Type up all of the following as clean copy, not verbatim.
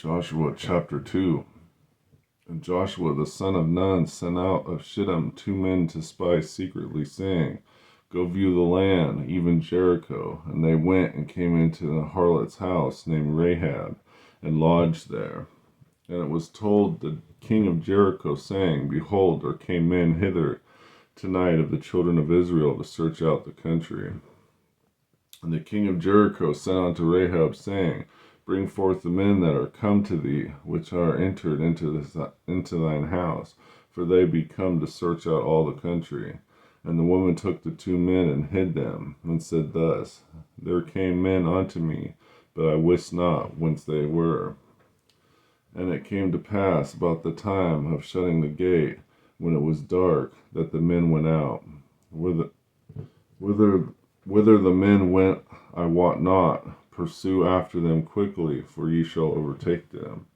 Joshua chapter 2. And Joshua the son of Nun sent out of Shittim 2 men to spy secretly, saying, Go view the land, even Jericho. And they went and came into a harlot's house named Rahab, and lodged there. And it was told the king of Jericho, saying, Behold, there came men hither tonight of the children of Israel to search out the country. And the king of Jericho sent unto Rahab, saying, Bring forth the men that are come to thee, which are entered into thine house, for they be come to search out all the country. And the woman took the 2 men and hid them, and said thus, There came men unto me, but I wist not whence they were. And it came to pass about the time of shutting the gate, when it was dark, that the men went out. Whither the men went, I wot not. Pursue after them quickly, for ye shall overtake them.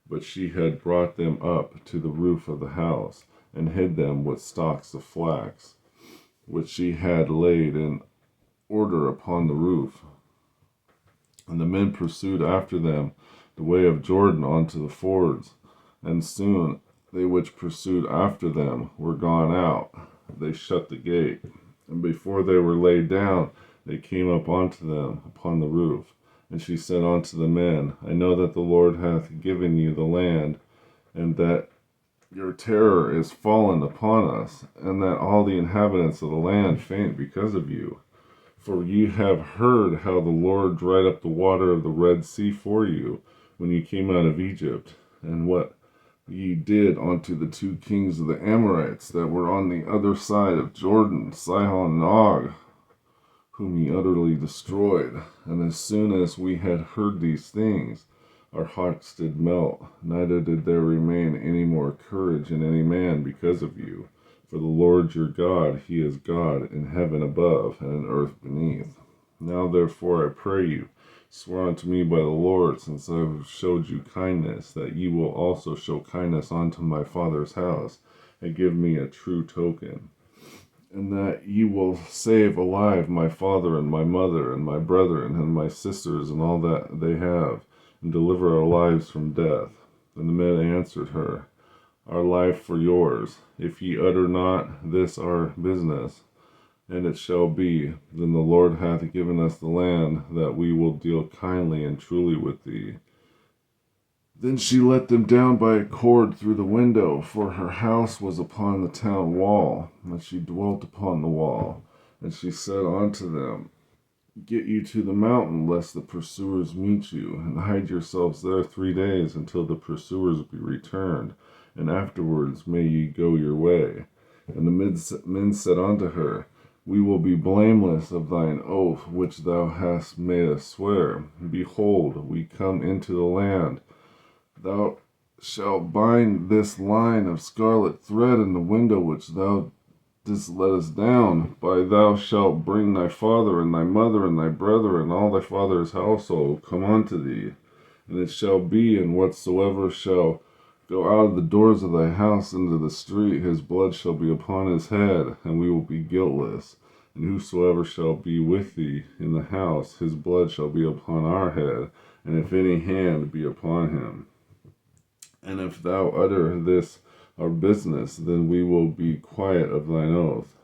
But she had brought them up to the roof of the house, and hid them with stalks of flax, which she had laid in order upon the roof. And the men pursued after them the way of Jordan unto the fords, and soon they which pursued after them were gone out. They shut the gate, and before they were laid down, they came up unto them upon the roof. And she said unto the men, I know that the Lord hath given you the land, and that your terror is fallen upon us, and that all the inhabitants of the land faint because of you. For ye have heard how the Lord dried up the water of the Red Sea for you, when ye came out of Egypt, and what ye did unto the 2 kings of the Amorites that were on the other side of Jordan, Sihon and Og, whom ye utterly destroyed. And as soon as we had heard these things, our hearts did melt, neither did there remain any more courage in any man because of you. For the Lord your God, he is God in heaven above and in earth beneath. Now therefore I pray you, swear unto me by the Lord, since I have showed you kindness, that ye will also show kindness unto my father's house, and give me a true token, and that ye will save alive my father and my mother and my brethren and my sisters and all that they have, and deliver our lives from death. And the men answered her, Our life for yours, if ye utter not this our business. And it shall be, then the Lord hath given us the land, that we will deal kindly and truly with thee. Then she let them down by a cord through the window, for her house was upon the town wall, and she dwelt upon the wall. And she said unto them, Get you to the mountain, lest the pursuers meet you, and hide yourselves there 3 days, until the pursuers be returned, and afterwards may ye go your way. And the men said unto her, We will be blameless of thine oath which thou hast made us swear. Behold, we come into the land. Thou shalt bind this line of scarlet thread in the window which thou didst let us down. By thou shalt bring thy father and thy mother and thy brother and all thy father's household come unto thee. And it shall be, in whatsoever shall go out of the doors of thy house into the street, his blood shall be upon his head, and we will be guiltless. And whosoever shall be with thee in the house, his blood shall be upon our head, and if any hand be upon him. And if thou utter this our business, then we will be quiet of thine oath.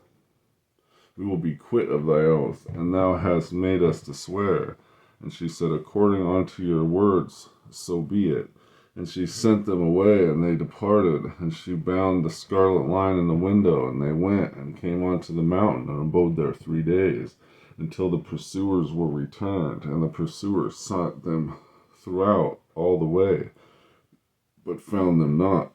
We will be quit of thy oath, and thou hast made us to swear. And she said, According unto your words, so be it. And she sent them away, and they departed. And she bound the scarlet line in the window, and they went and came unto the mountain, and abode there 3 days, until the pursuers were returned. And the pursuers sought them throughout all the way, but found them not.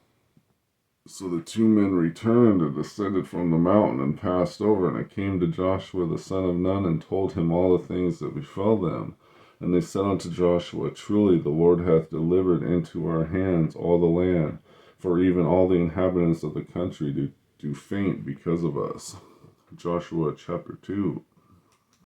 So the 2 men returned and descended from the mountain and passed over. And it came to Joshua the son of Nun, and told him all the things that befell them. And they said unto Joshua, Truly the Lord hath delivered into our hands all the land, for even all the inhabitants of the country do faint because of us. Joshua chapter 2.